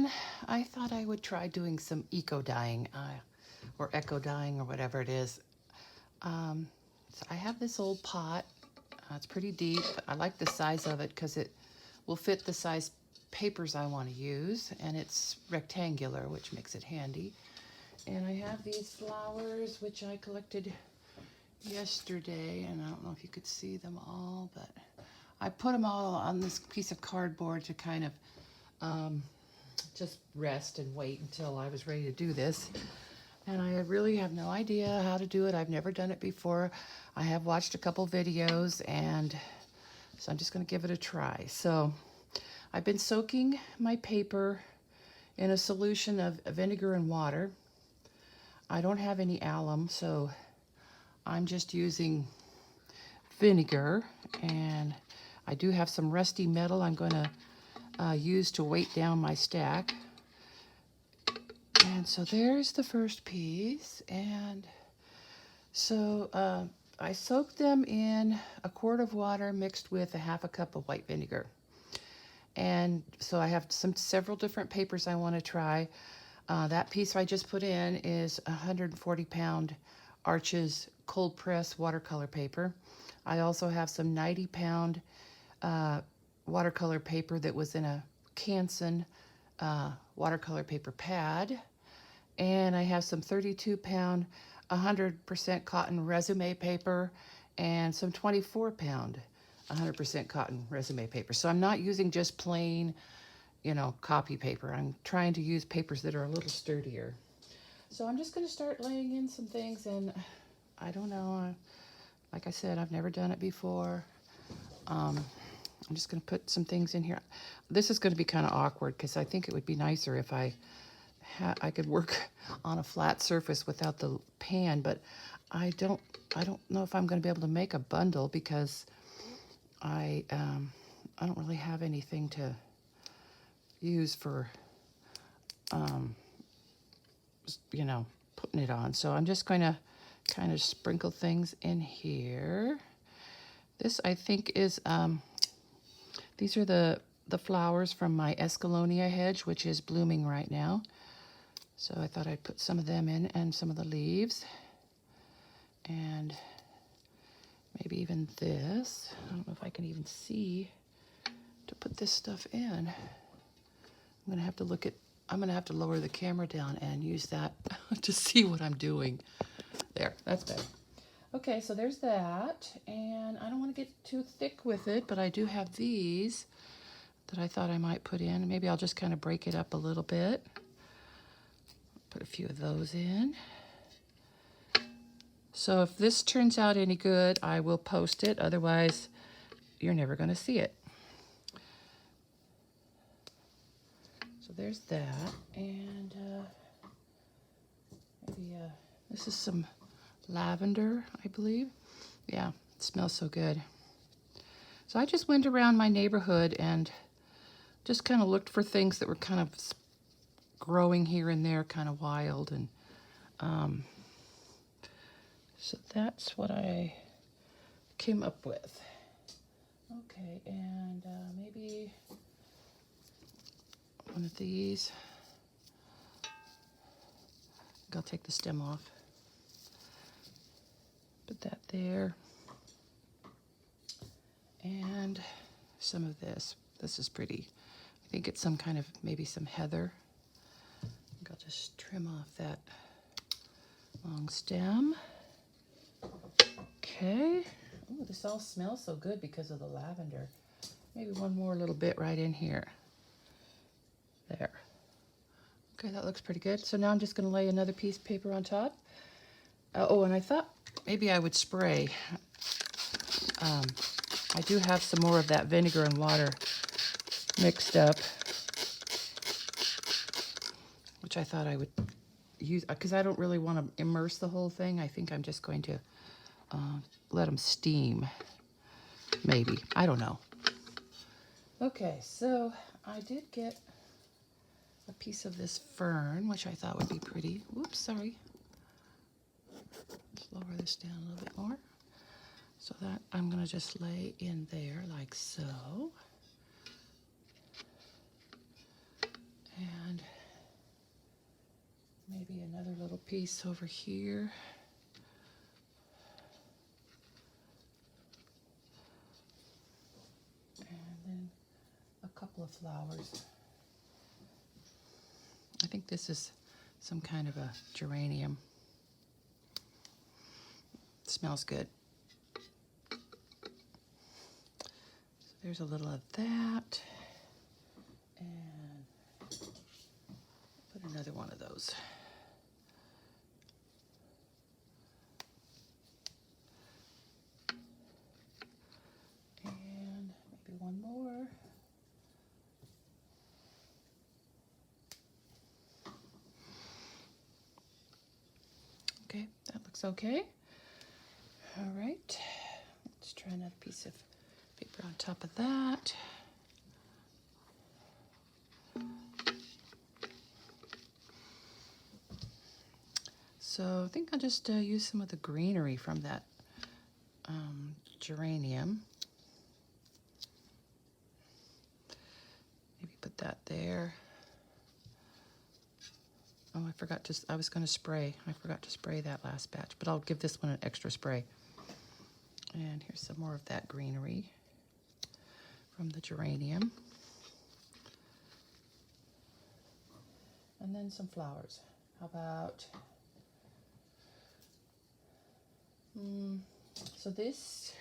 again, I thought I would try doing some eco dyeing or eco dyeing or whatever it is. So I have this old pot. It's pretty deep. I like the size of it because it will fit the size papers I want to use, and it's rectangular, which makes it handy. And I have these flowers, which I collected yesterday, and I don't know if you could see them all, but I put them all on this piece of cardboard to kind of just rest and wait until I was ready to do this. And I really have no idea how to do it. I've never done it before. I have watched a couple videos, and so I'm just going to give it a try. So I've been soaking my paper in a solution of vinegar and water. I don't have any alum, so I'm just using vinegar, and I do have some rusty metal I'm going to use to weight down my stack. And so there's the first piece, and so I soaked them in a quart of water mixed with a half a cup of white vinegar. And so I have several different papers I want to try. That piece I just put in is 140-pound Arches cold press watercolor paper. I also have some 90-pound watercolor paper that was in a Canson watercolor paper pad. And I have some 32-pound 100% cotton resume paper and some 24-pound 100% cotton resume paper. So I'm not using just plain, copy paper. I'm trying to use papers that are a little sturdier. So I'm just going to start laying in some things, and I don't know. Like I said, I've never done it before. I'm just going to put some things in here. This is going to be kind of awkward because I think it would be nicer if I could work on a flat surface without the pan, but I don't know if I'm going to be able to make a bundle because I don't really have anything to use for putting it on. So I'm just going to kind of sprinkle things in here. This, I think, is these are the flowers from my Escallonia hedge, which is blooming right now. So I thought I'd put some of them in and some of the leaves. And maybe even this. I don't know if I can even see to put this stuff in. I'm going to have to lower the camera down and use that to see what I'm doing. There, that's better. Okay, so there's that. And I don't want to get too thick with it, but I do have these that I thought I might put in. Maybe I'll just kind of break it up a little bit. Put a few of those in. So if this turns out any good, I will post it. Otherwise, you're never going to see it. So there's that. And maybe this is some lavender, I believe. Yeah, it smells so good. So I just went around my neighborhood and just kind of looked for things that were kind of growing here and there, kind of wild, and so that's what I came up with. Okay, and maybe one of these. I'll take the stem off. Put that there. And some of this. This is pretty. I think it's some kind of, maybe some heather. I'll just trim off that long stem. Okay. Oh, this all smells so good because of the lavender. Maybe one more little bit right in here. There. Okay, that looks pretty good. So now I'm just going to lay another piece of paper on top. Oh, and I thought maybe I would spray. I do have some more of that vinegar and water mixed up, which I thought I would use because I don't really want to immerse the whole thing. I think I'm just going to let them steam, maybe. I don't know. Okay, so I did get a piece of this fern, which I thought would be pretty. Whoops, sorry. Let's lower this down a little bit more. So that I'm going to just lay in there like so. And piece over here. And then a couple of flowers. I think this is some kind of a geranium. It smells good. So there's a little of that. And put another one of those. And maybe one more. Okay, that looks okay. All right, let's try another piece of paper on top of that. So I think I'll just use some of the greenery from that geranium. Maybe put that there. Oh, I was going to spray. I forgot to spray that last batch, but I'll give this one an extra spray. And here's some more of that greenery from the geranium. And then some flowers. How about, so this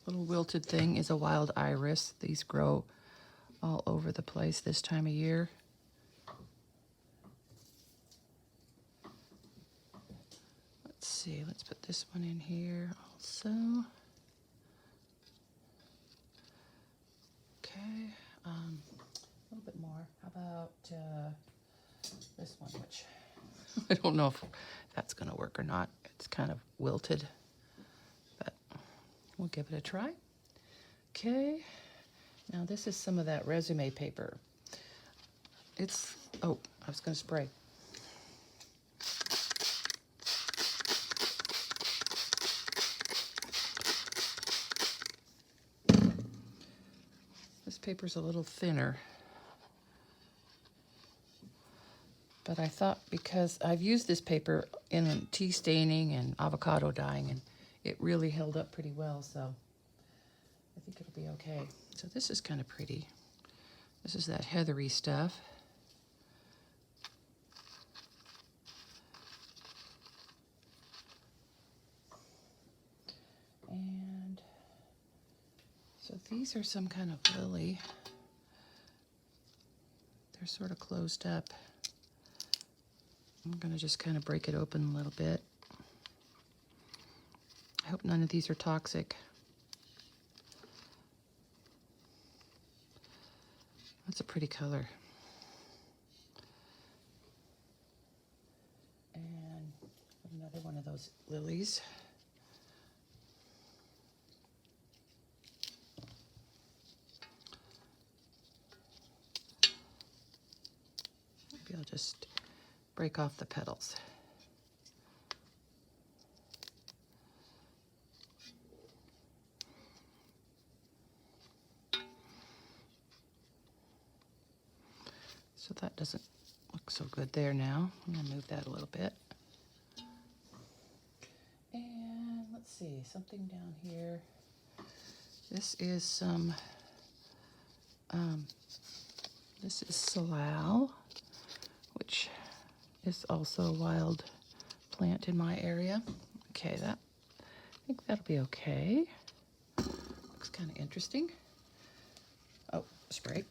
little wilted thing is a wild iris. These grow all over the place this time of year. Let's see, let's put this one in here also. Okay, a little bit more. How about this one, which I don't know if that's going to work or not. It's kind of wilted, but we'll give it a try. Okay, now this is some of that resume paper. Oh, I was going to spray. This paper's a little thinner. But I thought, because I've used this paper in tea staining and avocado dyeing, and it really held up pretty well, so I think it'll be okay. So this is kind of pretty. This is that heathery stuff. And so these are some kind of lily. They're sort of closed up. I'm going to just kind of break it open a little bit. I hope none of these are toxic. That's a pretty color. And another one of those lilies. Maybe I'll just break off the petals. So that doesn't look so good there now. I'm going to move that a little bit. And let's see, something down here. This is some, this is salal, which is also a wild plant in my area. Okay, I think that'll be okay. Looks kind of interesting. Oh, spray.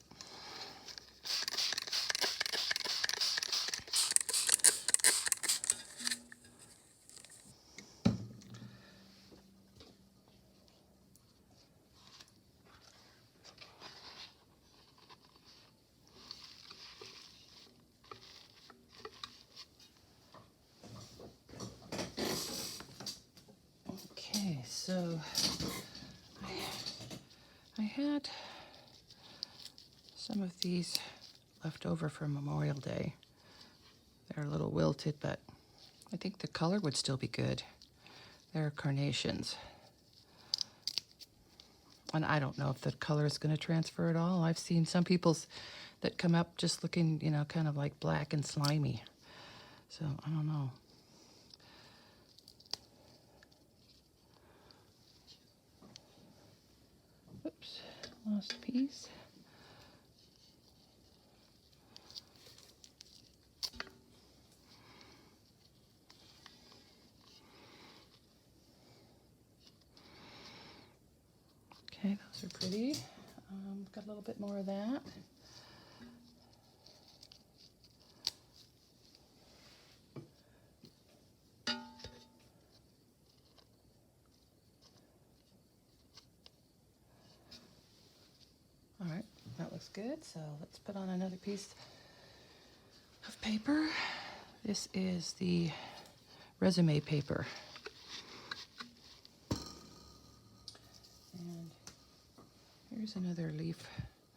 So I had some of these left over from Memorial Day. They're a little wilted, but I think the color would still be good. They're carnations. And I don't know if the color is going to transfer at all. I've seen some people's that come up just looking, you know, kind of like black and slimy. So I don't know. Oops, lost a piece. Okay, those are pretty. Got a little bit more of that. All right, that looks good. So let's put on another piece of paper. This is the resume paper. And here's another leaf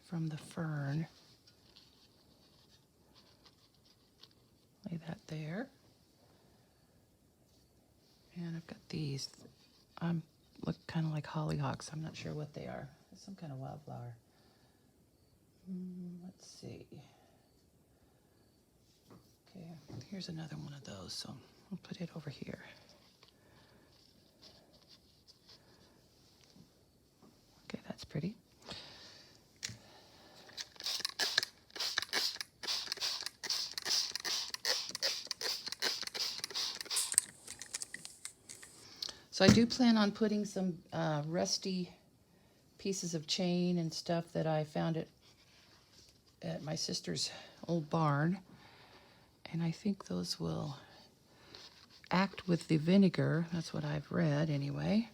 from the fern. Lay that there. And I've got these. Look kind of like hollyhocks. I'm not sure what they are. It's some kind of wildflower. Let's see. Okay, here's another one of those. So I'll put it over here. Okay, that's pretty. So I do plan on putting some rusty pieces of chain and stuff that I found at my sister's old barn. And I think those will act with the vinegar. That's what I've read anyway.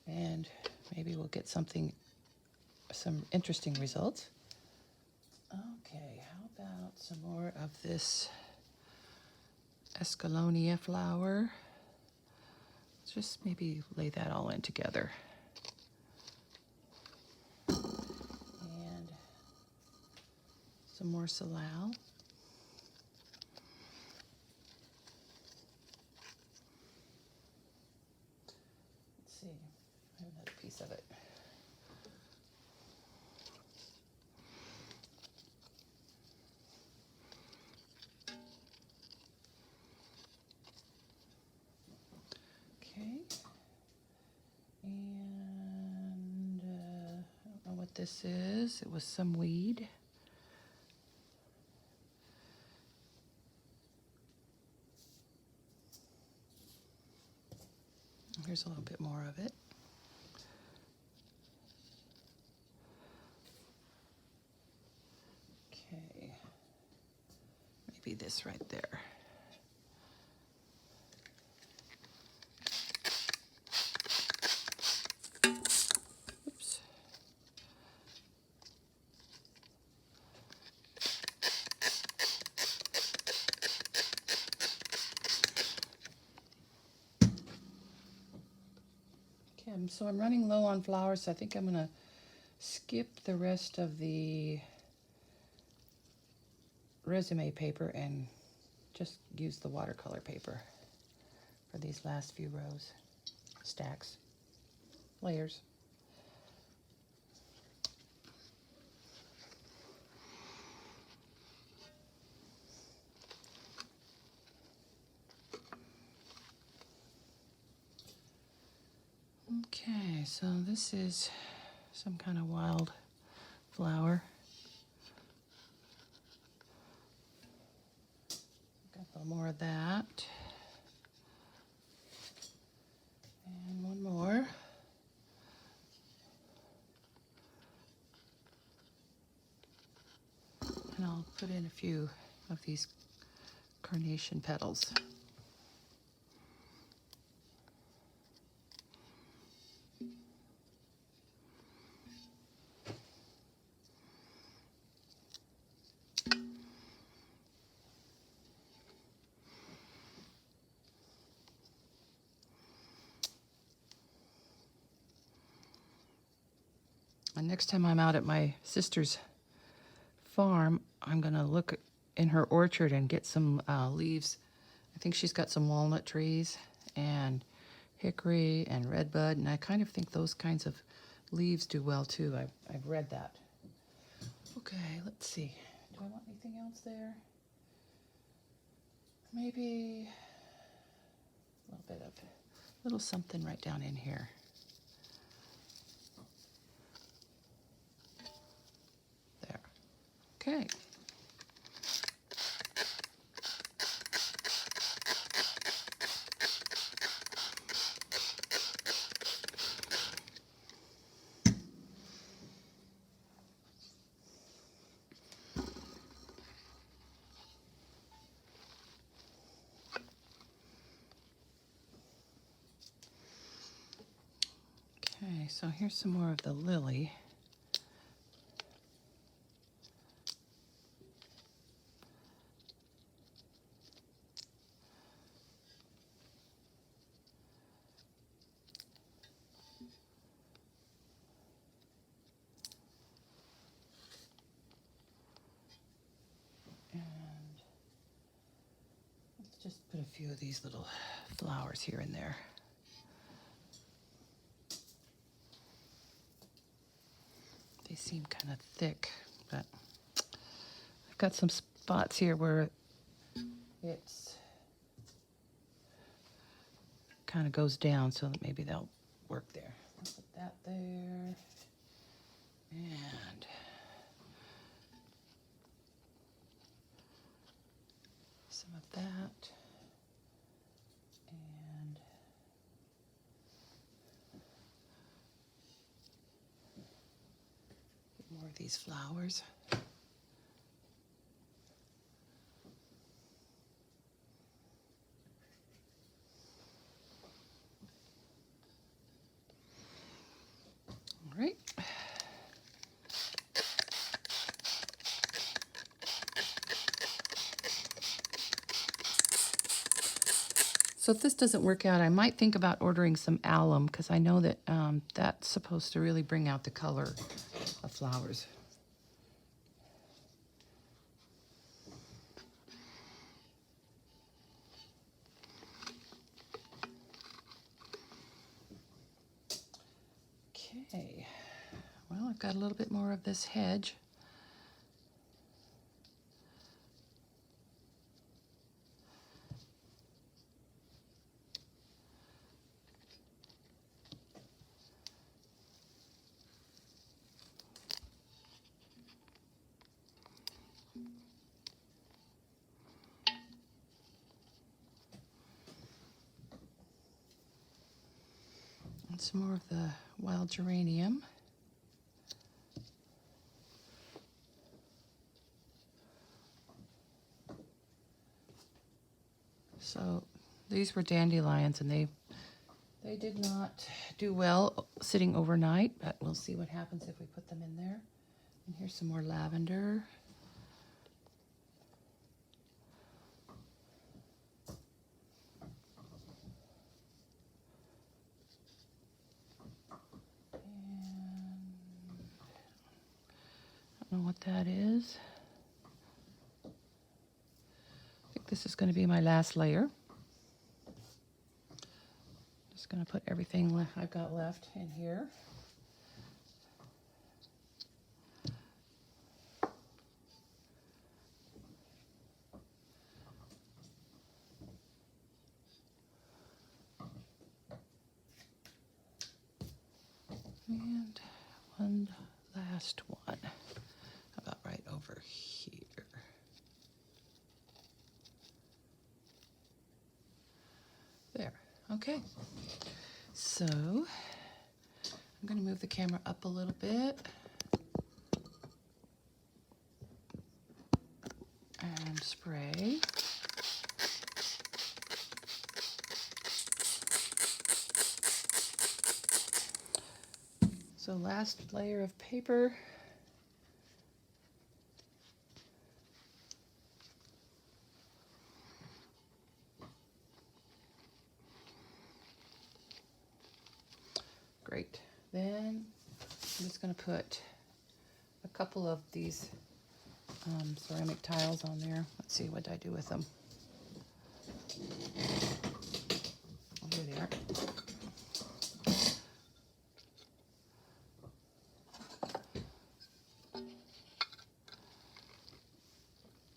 And maybe we'll get some interesting results. Okay, how about some more of this Escallonia flower? Let's just maybe lay that all in together. And some more salal. Let's see, I have another piece of it. Okay, and I don't know what this is. It was some weed. Here's a little bit more of it. Okay, maybe this right there. Oops. Okay, so I'm running low on flowers, so I think I'm gonna skip the rest of the resume paper and just use the watercolor paper for these last few rows, stacks, layers. Okay, so this is some kind of wild flower. Got a little more of that. And one more. And I'll put in a few of these carnation petals. And next time I'm out at my sister's farm, I'm gonna look in her orchard and get some leaves. I think she's got some walnut trees and hickory and redbud, and I kind of think those kinds of leaves do well too. I've read that. Okay, let's see. Do I want anything else there? Maybe a little bit of, a little something right down in here. Okay. Okay, so here's some more of the lily. And let's just put a few of these little flowers here and there. They seem kind of thick, but I've got some spots here where it's kind of goes down, so that maybe they'll work there. I'll put that there. And some of that. And more of these flowers. All right. So if this doesn't work out, I might think about ordering some alum, because I know that that's supposed to really bring out the color of flowers. Okay, well, I've got a little bit more of this hedge. And some more of the wild geranium. So these were dandelions, and they did not do well sitting overnight, but we'll see what happens if we put them in there. And here's some more lavender. I don't know what that is. I think this is going to be my last layer. Just going to put everything I've got left in here. And one last one, about right over here. There, okay. So, I'm going to move the camera up a little bit. And spray. So last layer of paper. Great. Then I'm just going to put a couple of these ceramic tiles on there. Let's see what I do with them. Oh, here they are.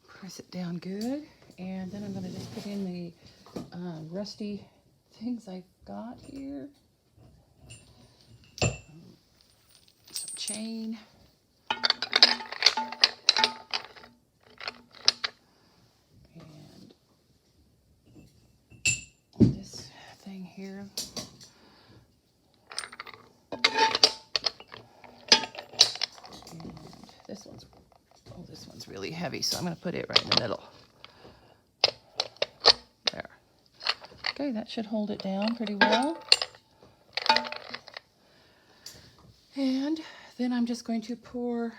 Press it down good, and then I'm going to just put in the rusty things I've got here. Some chain. here. And this one's really heavy, so I'm going to put it right in the middle. There. Okay, that should hold it down pretty well. And then I'm just going to pour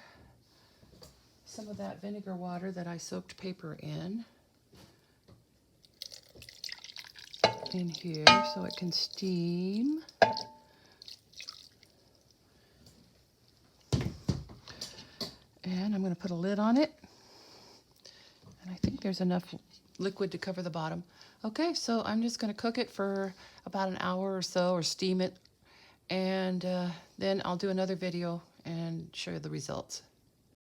some of that vinegar water that I soaked paper in here so it can steam. And I'm going to put a lid on it. And I think there's enough liquid to cover the bottom. Okay, so I'm just going to cook it for about an hour or so, or steam it. And then I'll do another video and show you the results.